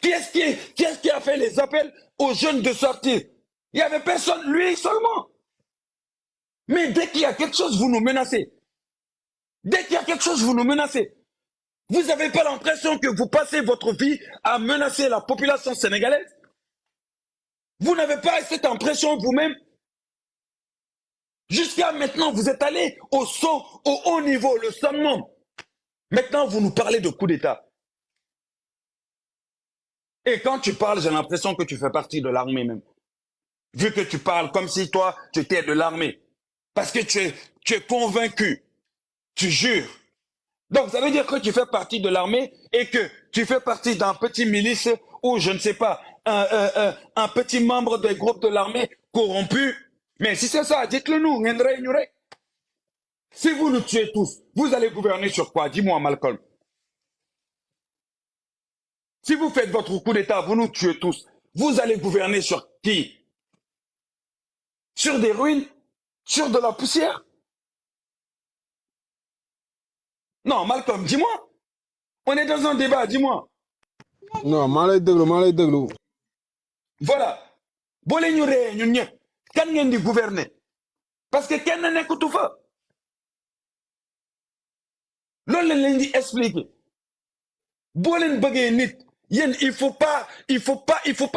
Qui est-ce qui a fait les appels aux jeunes de sortir? Il n'y avait personne, lui seulement. Mais dès qu'il y a quelque chose, vous nous menacez. Dès qu'il y a quelque chose, vous nous menacez. Vous n'avez pas l'impression que vous passez votre vie à menacer la population sénégalaise? Vous n'avez pas cette impression vous-même? Jusqu'à maintenant, vous êtes allé au haut niveau, le summum. Maintenant, vous nous parlez de coup d'État. Et quand tu parles, j'ai l'impression que tu fais partie de l'armée même. Vu que tu parles comme si toi, tu étais de l'armée. Parce que tu es convaincu. Tu jures. Donc, ça veut dire que tu fais partie de l'armée et que tu fais partie d'un petit milice ou, je ne sais pas, un petit membre des groupes de l'armée corrompu. Mais si c'est ça, dites-le nous. Si vous nous tuez tous, vous allez gouverner sur quoi? Dis-moi, Malcolm. Si vous faites votre coup d'État, vous nous tuez tous, vous allez gouverner sur qui? Sur des ruines? Sur de la poussière? Non, Malcolm, dis-moi. On est dans un débat, dis-moi. Non, malay deglu. Voilà. Bolé ñu ré ñun ñëpp kan ngeen di gouverner parce que kenn nekkatu fa. Loolu lañ leen di expliquer. Boo leen bëggee nit, yéen il faut pas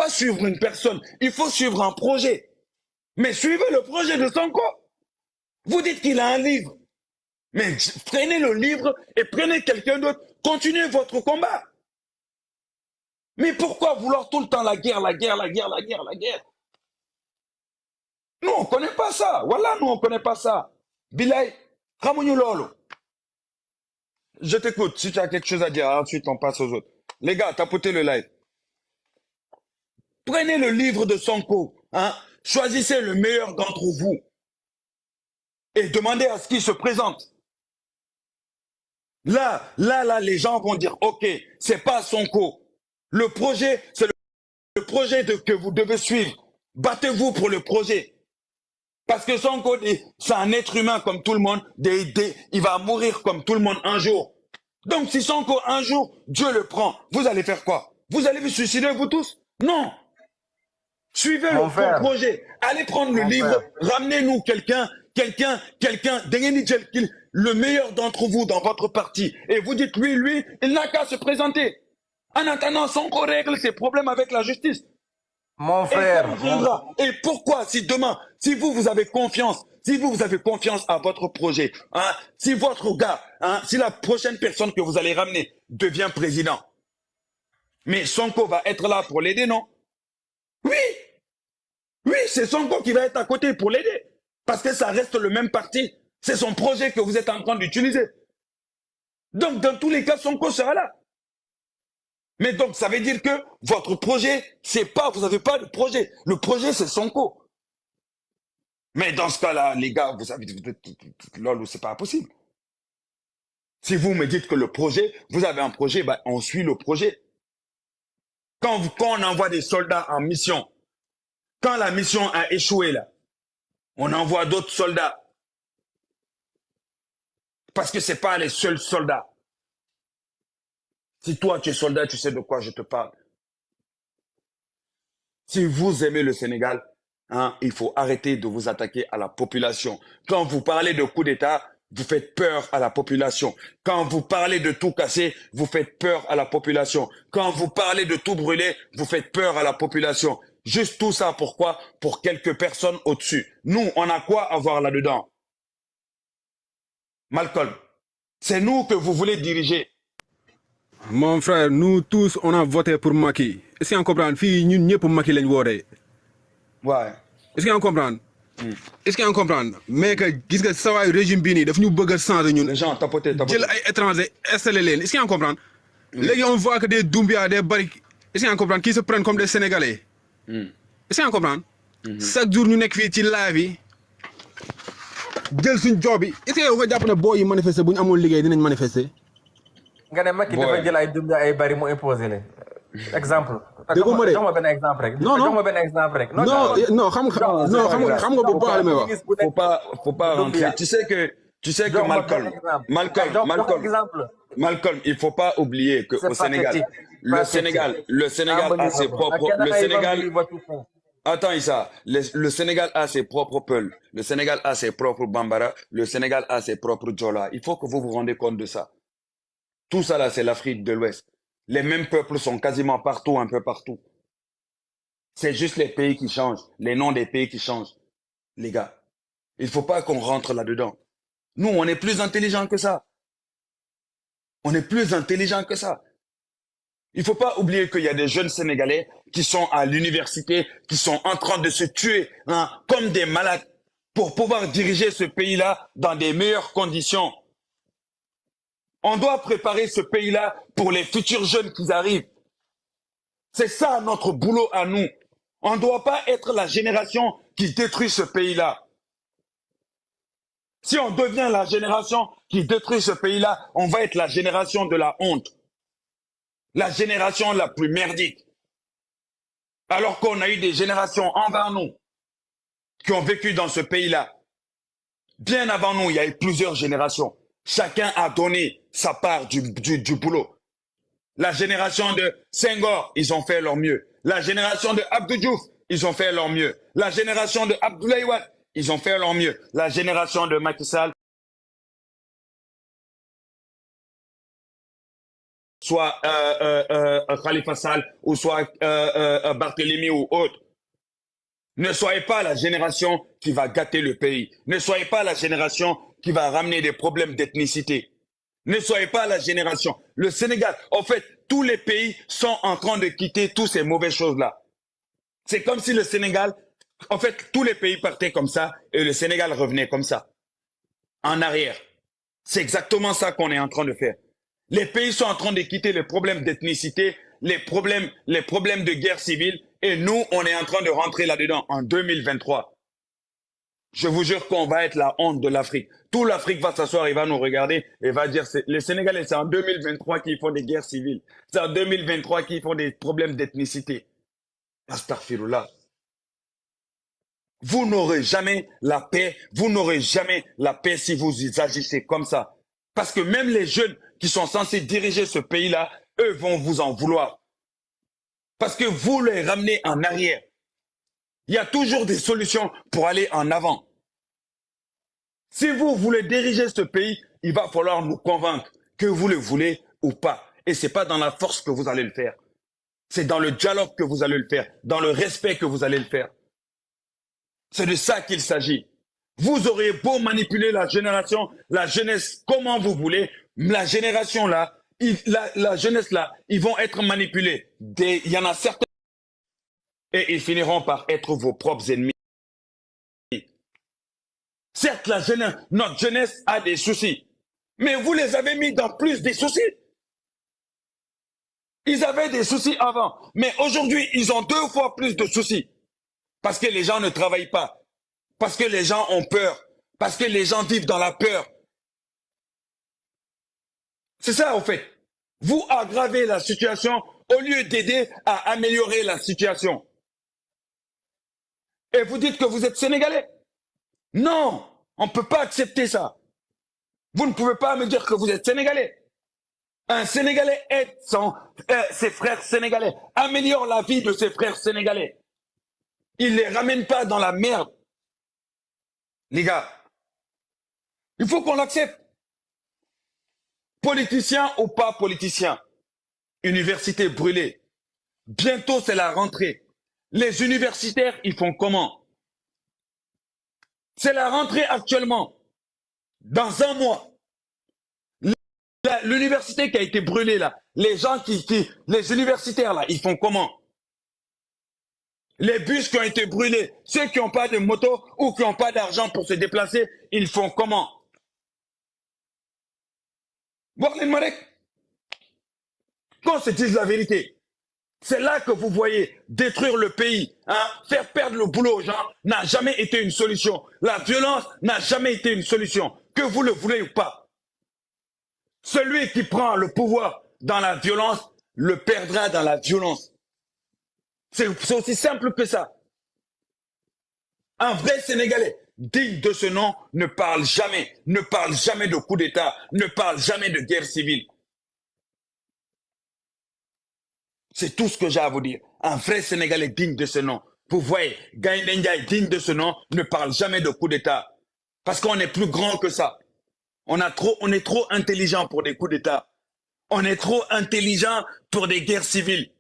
suivre une personne, il faut suivre un projet. Mais suivez le projet de Sonko. Vous dites qu'il a un livre. Mais prenez le livre et prenez quelqu'un d'autre. Continuez votre combat. Mais pourquoi vouloir tout le temps la guerre? Nous, on ne connaît pas ça. Voilà, nous, on ne connaît pas ça. Bilay, xamuñu loolu. Je t'écoute. Si tu as quelque chose à dire, ensuite on passe aux autres. Les gars, tapotez le live. Prenez le livre de Sonko. Hein? Choisissez le meilleur d'entre vous. Et demandez à ce qu'il se présente. Là, les gens vont dire, OK, c'est pas Sonko. Le projet, c'est le projet que vous devez suivre. Battez-vous pour le projet. Parce que Sonko, c'est un être humain comme tout le monde. Il va mourir comme tout le monde un jour. Donc si Sonko, un jour, Dieu le prend, vous allez faire quoi? Vous allez vous suicider, vous tous? Non. Suivez le projet. Allez prendre le livre. Ramenez-nous quelqu'un, le meilleur d'entre vous dans votre parti. Et vous dites, lui, il n'a qu'à se présenter. En attendant, Sonko règle ses problèmes avec la justice. Mon frère. Et pourquoi, si demain, si vous avez confiance, à votre projet, hein, si votre gars, hein, si la prochaine personne que vous allez ramener devient président, mais Sonko va être là pour l'aider, non? Oui, c'est Sonko qui va être à côté pour l'aider. Parce que ça reste le même parti. C'est son projet que vous êtes en train d'utiliser. Donc, dans tous les cas, Sonko sera là. Mais donc, ça veut dire que votre projet, vous n'avez pas de projet. Le projet, c'est Sonko. Mais dans ce cas-là, les gars, vous c'est pas possible. Si vous me dites que le projet, vous avez un projet, bah, on suit le projet. Quand on envoie des soldats en mission, quand la mission a échoué, là, on envoie d'autres soldats. Parce que c'est pas les seuls soldats. Si toi, tu es soldat, tu sais de quoi je te parle. Si vous aimez le Sénégal, hein, il faut arrêter de vous attaquer à la population. Quand vous parlez de coup d'État, vous faites peur à la population. Quand vous parlez de tout casser, vous faites peur à la population. Quand vous parlez de tout brûler, vous faites peur à la population. Juste tout ça, pourquoi? Pour quelques personnes au-dessus. Nous, on a quoi à voir là-dedans? Malcolm, c'est nous que vous voulez diriger. Mon frère, nous tous, on a voté pour Macky. Est-ce qu'on comprend? Fi ñun ñëpp Macky lañ woté. Ouais. Est-ce qu'on comprend? Est-ce qu'on comprend? Mais que gis nga sa waay régime bi ni daf ñu bëgg changer ñun. Les gens tapoter. Jël ay étrangers installé leen. Est-ce qu'on comprend? Légui on voit que des Doumbia, des Barrick, est-ce qu'on comprend, qui se prennent comme des Sénégalais. Est-ce qu'on comprend? Chaque jour ñu nekk fi ci live yi jël suñ job yi. Est-ce que yow nga japp ne boy yi manifester buñ amul liggéey dinañ manifester? Nga ne Macky dafa jël ay Doumbia ay bari mu imposer leen. Exemple. Jox ma benn exemple rek. Jox ma benn exemple rek. Non, xam nga bu baax li may wax. Faut pas rentrer. Tu sais que Malcolm, il faut pas oublier que au Sénégal, le Sénégal a ses propres, attends Issa, le Sénégal a ses propres Peuls, le Sénégal a ses propres Bambara, le Sénégal a ses propres Djola. Il faut que vous vous rendez compte de ça. Tout ça là, c'est l'Afrique de l'Ouest. Les mêmes peuples sont quasiment partout, un peu partout. C'est juste les pays qui changent, les noms des pays qui changent. Les gars, il ne faut pas qu'on rentre là-dedans. Nous, on est plus intelligents que ça. On est plus intelligents que ça. Il ne faut pas oublier qu'il y a des jeunes Sénégalais qui sont à l'université, qui sont en train de se tuer comme des malades pour pouvoir diriger ce pays-là dans des meilleures conditions. On doit préparer ce pays-là pour les futurs jeunes qui arrivent. C'est ça notre boulot à nous. On ne doit pas être la génération qui détruit ce pays-là. Si on devient la génération qui détruit ce pays-là, on va être la génération de la honte. La génération la plus merdique. Alors qu'on a eu des générations avant nous qui ont vécu dans ce pays-là. Bien avant nous, il y a eu plusieurs générations. Chacun a donné sa part du boulot. La génération de Senghor, ils ont fait leur mieux. La génération de Abdou Diouf, ils ont fait leur mieux. La génération de Abdoulaye Wade, ils ont fait leur mieux. La génération de Macky Sall, soit Khalifa Sall, ou soit Barthélemy ou autre. Ne soyez pas la génération qui va gâter le pays. Ne soyez pas la génération qui va ramener des problèmes d'ethnicité. Ne soyez pas la génération. Le Sénégal, en fait, tous les pays sont en train de quitter toutes ces mauvaises choses-là. C'est comme si le Sénégal, en fait, tous les pays partaient comme ça et le Sénégal revenait comme ça, en arrière. C'est exactement ça qu'on est en train de faire. Les pays sont en train de quitter les problèmes d'ethnicité, les problèmes de guerre civile, et nous, on est en train de rentrer là-dedans en 2023. Je vous jure qu'on va être la honte de l'Afrique. Tout l'Afrique va s'asseoir, il va nous regarder et va dire, les Sénégalais, c'est en 2023 qu'ils font des guerres civiles. C'est en 2023 qu'ils font des problèmes d'ethnicité. Astaghfirullah. Vous n'aurez jamais la paix, vous n'aurez jamais la paix si vous agissez comme ça. Parce que même les jeunes qui sont censés diriger ce pays-là, eux vont vous en vouloir. Parce que vous les ramenez en arrière. Il y a toujours des solutions pour aller en avant. Si vous voulez diriger ce pays, il va falloir nous convaincre que vous le voulez ou pas. Et ce n'est pas dans la force que vous allez le faire. C'est dans le dialogue que vous allez le faire, dans le respect que vous allez le faire. C'est de ça qu'il s'agit. Vous aurez beau manipuler la génération, la jeunesse, comment vous voulez, la génération là, la jeunesse là, ils vont être manipulés. Il y en a certains et ils finiront par être vos propres ennemis. Certes, notre jeunesse a des soucis, mais vous les avez mis dans plus des soucis. Ils avaient des soucis avant, mais aujourd'hui, ils ont 2 fois plus de soucis. Parce que les gens ne travaillent pas, parce que les gens ont peur, parce que les gens vivent dans la peur. C'est ça, en fait. Vous aggravez la situation au lieu d'aider à améliorer la situation. Et vous dites que vous êtes Sénégalais. Non, on ne peut pas accepter ça. Vous ne pouvez pas me dire que vous êtes Sénégalais. Un Sénégalais aide ses frères sénégalais, améliore la vie de ses frères sénégalais. Il ne les ramène pas dans la merde. Les gars, il faut qu'on l'accepte. Politicien ou pas politicien, université brûlée. Bientôt, c'est la rentrée. Les universitaires, ils font comment? C'est la rentrée actuellement. Dans un mois. L'université qui a été brûlée là, les universitaires là, ils font comment? Les bus qui ont été brûlés, ceux qui n'ont pas de moto ou qui n'ont pas d'argent pour se déplacer, ils font comment? Qu'on se dise la vérité. C'est là que vous voyez détruire le pays, faire perdre le boulot aux gens n'a jamais été une solution. La violence n'a jamais été une solution, que vous le voulez ou pas. Celui qui prend le pouvoir dans la violence le perdra dans la violence. C'est aussi simple que ça. Un vrai Sénégalais digne de ce nom ne parle jamais de coup d'État, ne parle jamais de guerre civile. C'est tout ce que j'ai à vous dire. Un vrai Sénégalais digne de ce nom. Vous voyez, Gaïndé Ndiaye digne de ce nom ne parle jamais de coup d'État. Parce qu'on est plus grand que ça. On est trop intelligent pour des coups d'État. On est trop intelligent pour des guerres civiles.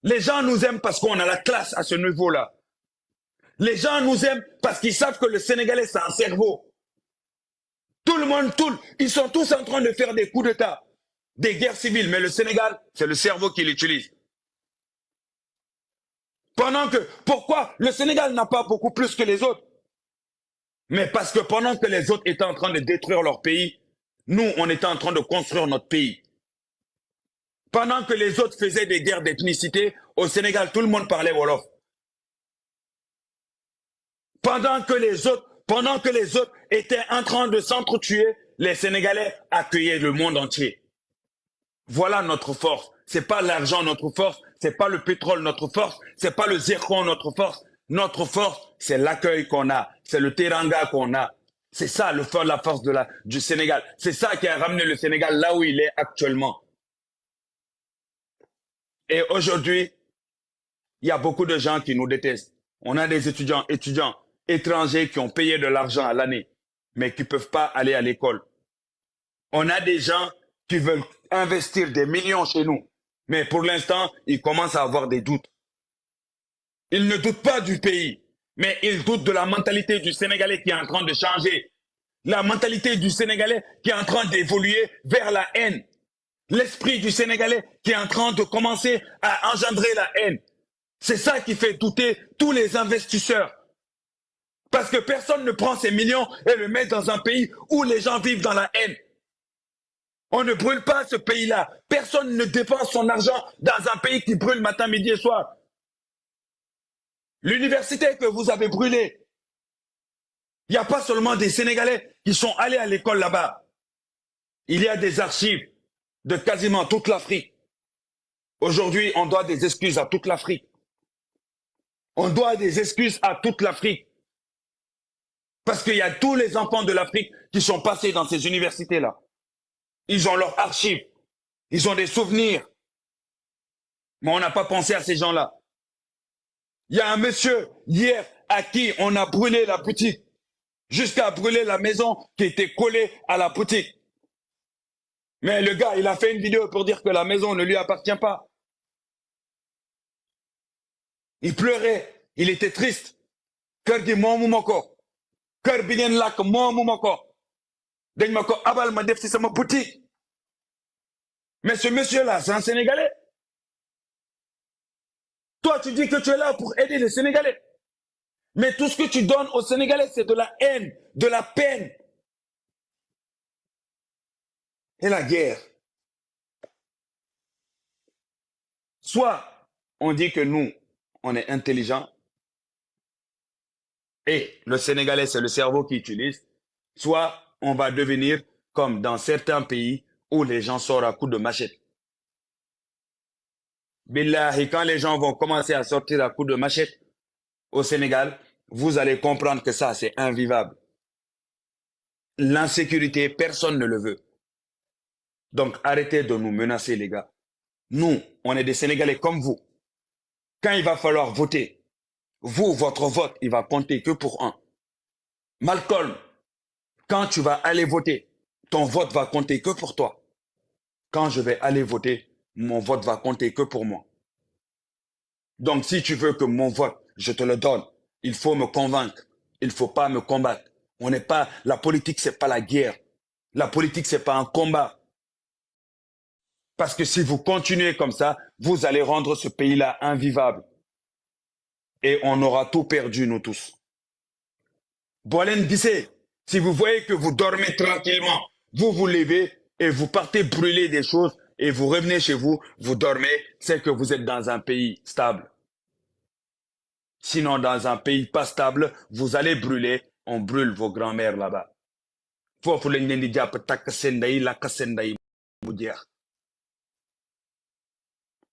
Les gens nous aiment parce qu'on a la classe à ce niveau-là. Les gens nous aiment parce qu'ils savent que le Sénégalais, c'est un cerveau. Tout le monde, ils sont tous en train de faire des coups d'État, des guerres civiles. Mais le Sénégal, c'est le cerveau qui l'utilise. Pourquoi le Sénégal n'a pas beaucoup plus que les autres? Mais parce que pendant que les autres étaient en train de détruire leur pays, nous, on était en train de construire notre pays. Pendant que les autres faisaient des guerres d'ethnicité, au Sénégal, tout le monde parlait Wolof. Pendant que les autres étaient en train de s'entretuer, les Sénégalais accueillaient le monde entier. Voilà notre force. C'est pas l'argent notre force, c'est pas le pétrole notre force, c'est pas le zircon notre force. Notre force, c'est l'accueil qu'on a, c'est le teranga qu'on a. C'est ça la force du Sénégal. C'est ça qui a ramené le Sénégal là où il est actuellement. Et aujourd'hui, il y a beaucoup de gens qui nous détestent. On a des étudiants étrangers qui ont payé de l'argent à l'année, mais qui ne peuvent pas aller à l'école. On a des gens qui veulent investir des millions chez nous, mais pour l'instant, ils commencent à avoir des doutes. Ils ne doutent pas du pays, mais ils doutent de la mentalité du Sénégalais qui est en train de changer. La mentalité du Sénégalais qui est en train d'évoluer vers la haine. L'esprit du Sénégalais qui est en train de commencer à engendrer la haine. C'est ça qui fait douter tous les investisseurs. Parce que personne ne prend ces millions et le met dans un pays où les gens vivent dans la haine. On ne brûle pas ce pays-là. Personne ne dépense son argent dans un pays qui brûle matin, midi et soir. L'université que vous avez brûlée, il n'y a pas seulement des Sénégalais qui sont allés à l'école là-bas. Il y a des archives de quasiment toute l'Afrique. Aujourd'hui, on doit des excuses à toute l'Afrique. On doit des excuses à toute l'Afrique. Parce qu'il y a tous les enfants de l'Afrique qui sont passés dans ces universités-là. Ils ont leurs archives. Ils ont des souvenirs. Mais on n'a pas pensé à ces gens-là. Il y a un monsieur, hier, à qui on a brûlé la boutique. Jusqu'à brûler la maison qui était collée à la boutique. Mais le gars, il a fait une vidéo pour dire que la maison ne lui appartient pas. Il pleurait. Il était triste. Kër gi moomu ma ko. Kër bi ngeen lakk moomu ma ko. Dañ ma ko abal ma def ci sama boutique. Mais ce monsieur-là, c'est un Sénégalais. Toi, tu dis que tu es là pour aider les Sénégalais. Mais tout ce que tu donnes aux Sénégalais, c'est de la haine, de la peine. Et la guerre. Soit on dit que nous, on est intelligents, et le Sénégalais, c'est le cerveau qui utilise, soit on va devenir comme dans certains pays où les gens sortent à coups de machette. Billahi, quand les gens vont commencer à sortir à coups de machette au Sénégal, vous allez comprendre que ça, c'est invivable. L'insécurité, personne ne le veut. Donc, arrêtez de nous menacer, les gars. Nous, on est des Sénégalais comme vous. Quand il va falloir voter, vous, votre vote, il va compter que pour un. Malcolm, quand tu vas aller voter, ton vote va compter que pour toi. Quand je vais aller voter, mon vote va compter que pour moi. Donc, si tu veux que mon vote, je te le donne, il faut me convaincre. Il ne faut pas me combattre. La politique, c'est pas la guerre. La politique, c'est pas un combat. Parce que si vous continuez comme ça, vous allez rendre ce pays-là invivable. Et on aura tout perdu, nous tous. Bolen Guissé, si vous voyez que vous dormez tranquillement, vous vous levez et vous partez brûler des choses et vous revenez chez vous, vous dormez, c'est que vous êtes dans un pays stable. Sinon, dans un pays pas stable, vous allez brûler, on brûle vos grands-mères là-bas.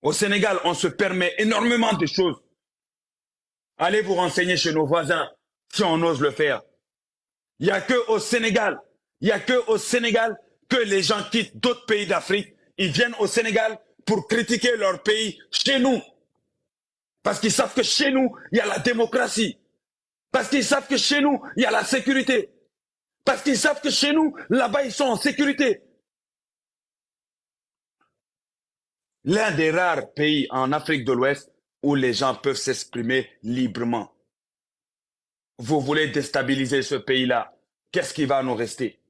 Au Sénégal, on se permet énormément de choses. Allez vous renseigner chez nos voisins, si on ose le faire. Il n'y a que au Sénégal que les gens quittent d'autres pays d'Afrique, ils viennent au Sénégal pour critiquer leur pays chez nous. Parce qu'ils savent que chez nous, il y a la démocratie. Parce qu'ils savent que chez nous, il y a la sécurité. Parce qu'ils savent que chez nous, là-bas, ils sont en sécurité. L'un des rares pays en Afrique de l'Ouest où les gens peuvent s'exprimer librement. Vous voulez déstabiliser ce pays-là. Qu'est-ce qui va nous rester?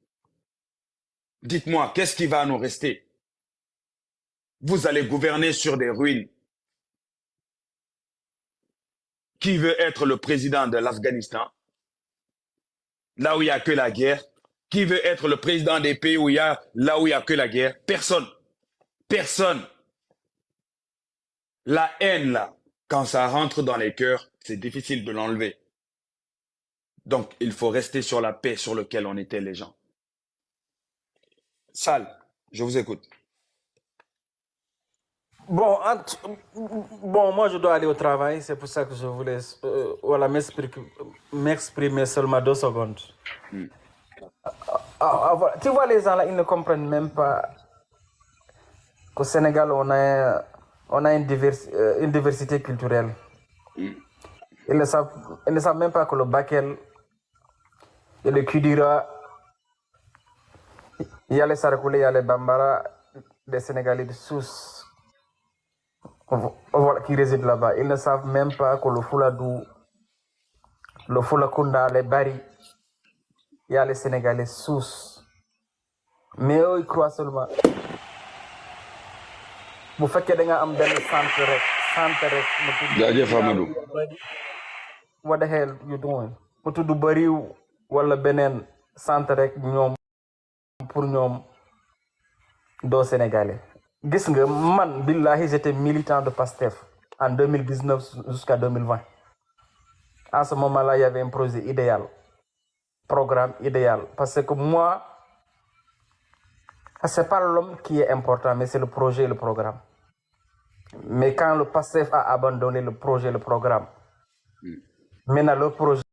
Dites-moi, qu'est-ce qui va nous rester? Vous allez gouverner sur des ruines. Qui veut être le président de l'Afghanistan? Là où il n'y a que la guerre. Qui veut être le président des pays où il y a, là où il n'y a que la guerre? Personne. Personne. La haine, là, quand ça rentre dans les cœurs, c'est difficile de l'enlever. Donc, il faut rester sur la paix sur laquelle on était les gens. Sal, je vous écoute. Bon, moi je dois aller au travail, c'est pour ça que je voulais voilà, m'exprimer seulement 2 secondes. Voilà. Tu vois, les gens là, ils ne comprennent même pas qu'au Sénégal, on a une diversité culturelle. Ils ne savent même pas que le Bakel et le Kudira, il y a les Sarakoulé, il y a les Bambara, des Sénégalais de Sousse. Voilà, qui résident là-bas. Ils ne savent même pas que le Fouladou, le Foulakunda, les Bari, il y a les Sénégalais sous. Mais eux, ils croient seulement. Vous faites que des gens ont des centres. Jaajëf Amadou. What the hell you doing? Mu tudd Bari wala beneen centre rek ñoom pour ñoom doo Sénégalais. Gis nga man billahi j'étais militant de PASTEF en 2019 jusqu'à 2020. À ce moment-là, il y avait un projet idéal, programme idéal. Parce que moi, c'est pas l'homme qui est important, mais c'est le projet et le programme. Mais quand le PASTEF a abandonné le projet et le programme, maintenant le projet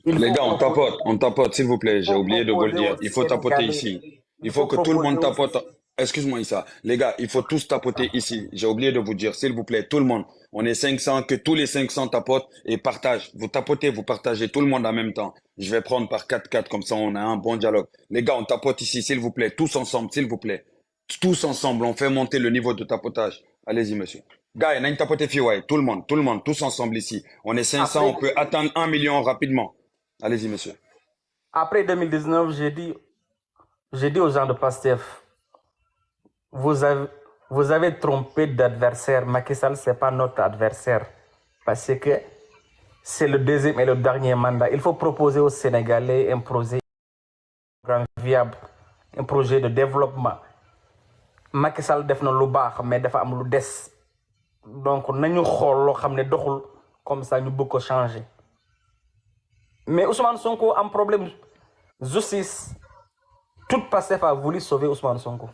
Les gars, on tapote, s'il vous plaît. J'ai oublié de vous le dire. Il faut tapoter ici. Il faut que tout le monde tapote. Excuse-moi, Issa. Les gars, il faut tous tapoter ici. J'ai oublié de vous dire, s'il vous plaît, tout le monde. On est 500, que tous les 500 tapotent et partagent. Vous tapotez, vous partagez tout le monde en même temps. Je vais prendre par 4-4, comme ça on a un bon dialogue. Les gars, on tapote ici, s'il vous plaît. Tous ensemble, s'il vous plaît. Tous ensemble, on fait monter le niveau de tapotage. Allez-y, monsieur. Gars, il y a une tapote fille, tout le monde, tous ensemble ici. On est 500, on peut atteindre 1 million rapidement. Allez-y, monsieur. Après 2019, j'ai dit aux gens de PASTEF, vous avez trompé d'adversaire. Macky Sall, ce n'est pas notre adversaire. Parce que c'est le deuxième et le dernier mandat. Il faut proposer aux Sénégalais un projet viable, un projet de développement. Macky Sall def na lu baax mais dafa am lu des. Donc nañu xool loo xam ne doxul comme ça ñu bëgg ko changer. Mais Ousmane Sonko a un problème justice. Toute PASTEF a voulu sauver Ousmane Sonko.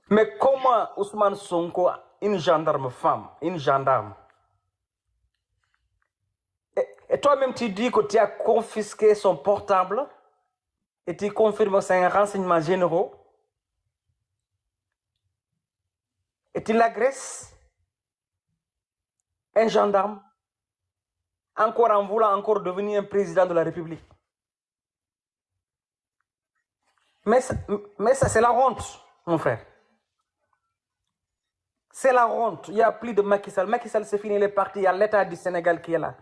Mais comment Ousmane Sonko, une gendarme femme, une gendarme, et toi-même tu dis que tu as confisqué son portable et tu confirmes que c'est un renseignement généraux et tu l'agresses, un gendarme, encore en voulant encore devenir un président de la République. Mais ça c'est la honte, mon frère. C'est la honte. Il n'y a plus de Macky Sall. Macky Sall, c'est fini, il est parti. Il y a l'État du Sénégal qui est là.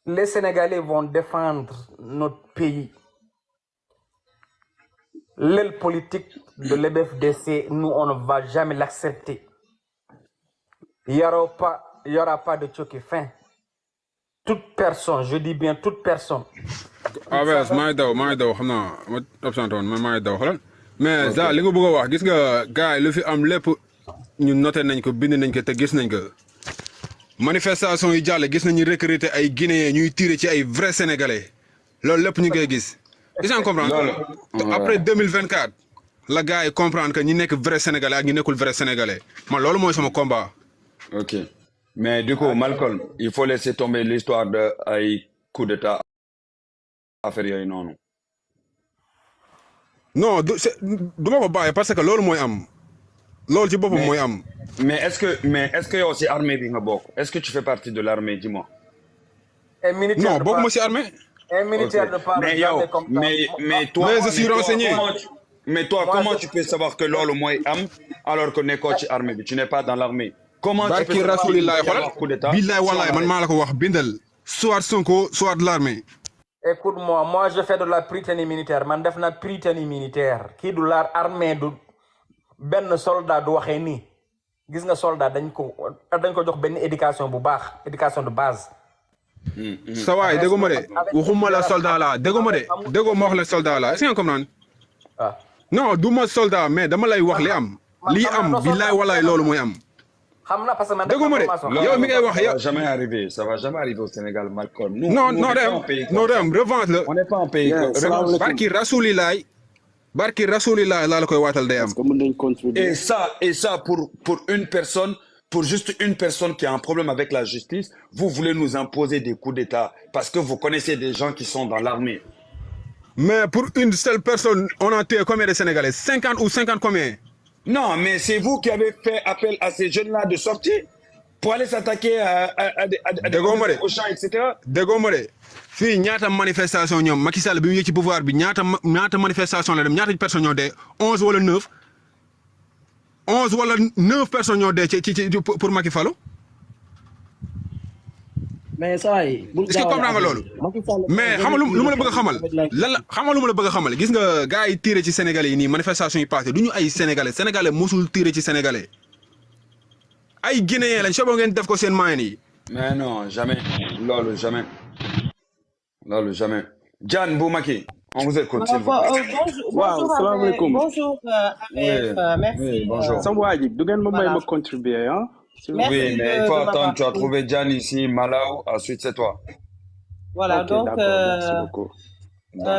Les Sénégalais vont défendre notre pays. L'aile politique de l'EBFDC, nous, on ne va jamais l'accepter. Il n'y aura pas de choc fin. Toute personne, je dis bien toute personne, AVS maa ngi daw xam naa ma absenté woon mais maa ngi daw xoolal mais ça li nga bëgg a wax gis nga gars yi lu fi am lépp ñu noté nañ ko bind nañ ko te gis nañ ko manifestation yi jàll gis nañu recruter ay Guinéens ñuy tirer ci ay vrais Sénégalais loolu lépp ñu ngi koy gis. is en comprendre après 2024 la gars yi comprendre que ñi nekk vrai Sénégalais ak ñi nekkul vrai Sénégalais man loolu mooy sama combat. Ok mais du coup Malcolm il faut laisser tomber l'histoire de ay coup d'état affaire yooyu noonu. non du ma ko bàyyi parce que loolu mooy am loolu ci boppam mooy am. mais est-ce que yow si armée bi nga bokk est-ce que tu fais partie de l'armée dis-moi. non bokkuma si armée. Un militaire de part mais yow mais toi je suis renseigné. Mais toi comment tu peux savoir que loolu mooy am alors que nekkoo ci armée bi tu n'es pas dans l'armée. comment tu peux savoir qu'il va y avoir coup d'état. billaay wallaay man maa la ko wax bindal soit Sonko soit de l'armée. Écoute-moi, moi je fais de la prytannie militaire man def na prytannie militaire kii du la armée du benn soldat du waxee nii gis nga soldat dañ ko jox benn éducation bu baax éducation de base. sa waay déggoo ma de waxuma la soldat la déggoo ma de déggoo ma wax la soldat la est-ce que nga comprendre. non du ma soldat mais dama lay wax li am. lii am billaay wallaay loolu mooy am. xam na parce que man déggoo ma de yow mi ngay wax yow. ça va jamais arriver au Sénégal Malcolm. non dem revanche la. on n'est pas un pays. barki rasulilaay laa la koy waatal day am. et ça pour une personne. Pour juste une personne qui a un problème avec la justice, vous voulez nous imposer des coups d'État parce que vous connaissez des gens qui sont dans l'armée. Mais pour une seule personne, on a tué combien de Sénégalais? 50 ou 50 combien? Non, mais c'est vous qui avez fait appel à ces jeunes-là de sortir pour aller s'attaquer à des au champ, etc. Déggoo ma de fii ñaata manifestation ñoom Macky Sall bi mu yëg ci pouvoir bi ñaata manifestation la dem ñaata personnes ñoo dee 11 wala 9. 11 wala 9 personnes ñoo dee ci pour Macky Fallu. mais saa yi. est-ce que comprendre nga loolu. mais xam nga lu ma la bëgg a xamal. lan la xam nga lu ma la bëgg a xamal gis nga gars yi tiré ci Sénégalais yi nii manifestation yi passé du ñu ay Sénégalais mosul tiré ci Sénégalais. ay Guinéens lañ soo ngeen def ko seen moyen yi. mais non jamais loolu jamais. Diane bu Macky. On vous écoute, s'il vous plaît. Bonjour, merci. Oui, bonjour. Voilà. Contribuer, hein? Oui, mais il faut attendre, tu as trouvé Diane ici, Malaw, ensuite c'est toi. Voilà, Okay, donc, merci beaucoup.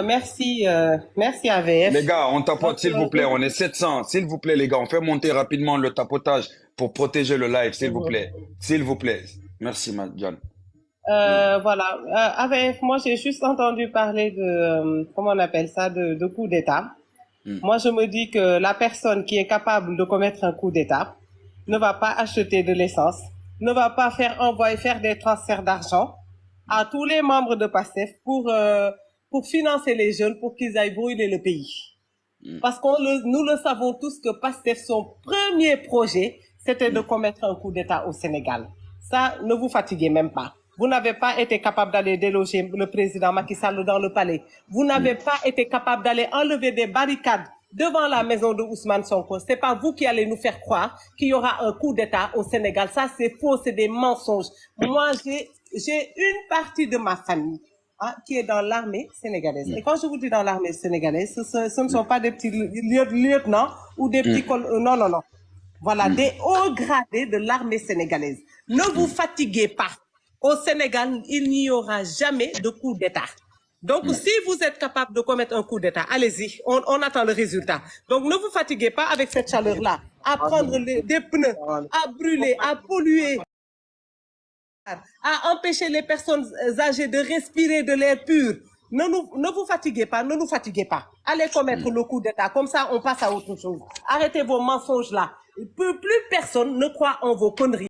merci AVF. Les gars, on tapote, s'il vous plaît, on est 700. S'il vous plaît, les gars, on fait monter rapidement le tapotage pour protéger le live, s'il vous plaît. S'il vous plaît. Merci, Diane. Voilà, AVF, moi j'ai juste entendu parler de, comment on appelle ça, de coup d'État. Moi je me dis que la personne qui est capable de commettre un coup d'État ne va pas acheter de l'essence, ne va pas faire des transferts d'argent à tous les membres de PASTEF pour financer les jeunes pour qu'ils aillent brûler le pays. Parce que nous le savons tous que PASTEF, son premier projet, c'était de commettre un coup d'État au Sénégal. Ça, ne vous fatiguez même pas. Vous n'avez pas été capable d'aller déloger le président Macky Sall dans le palais. Vous n'avez pas été capable d'aller enlever des barricades devant la maison de Ousmane Sonko. C'est pas vous qui allez nous faire croire qu'il y aura un coup d'État au Sénégal. Ça, c'est faux, c'est des mensonges. Moi, j'ai une partie de ma famille qui est dans l'armée sénégalaise. Et quand je vous dis dans l'armée sénégalaise, ce ne sont pas des petits lieutenants ou des petits... Non. Voilà, des hauts gradés de l'armée sénégalaise. Ne vous fatiguez pas. Au Sénégal, il n'y aura jamais de coup d'État. Donc, si vous êtes capable de commettre un coup d'État, allez-y, on attend le résultat. Donc, ne vous fatiguez pas avec cette chaleur-là, à prendre des pneus, à brûler, à polluer, à empêcher les personnes âgées de respirer de l'air pur. Ne vous fatiguez pas, ne nous fatiguez pas. Allez commettre le coup d'État, comme ça on passe à autre chose. Arrêtez vos mensonges là. Plus personne ne croit en vos conneries.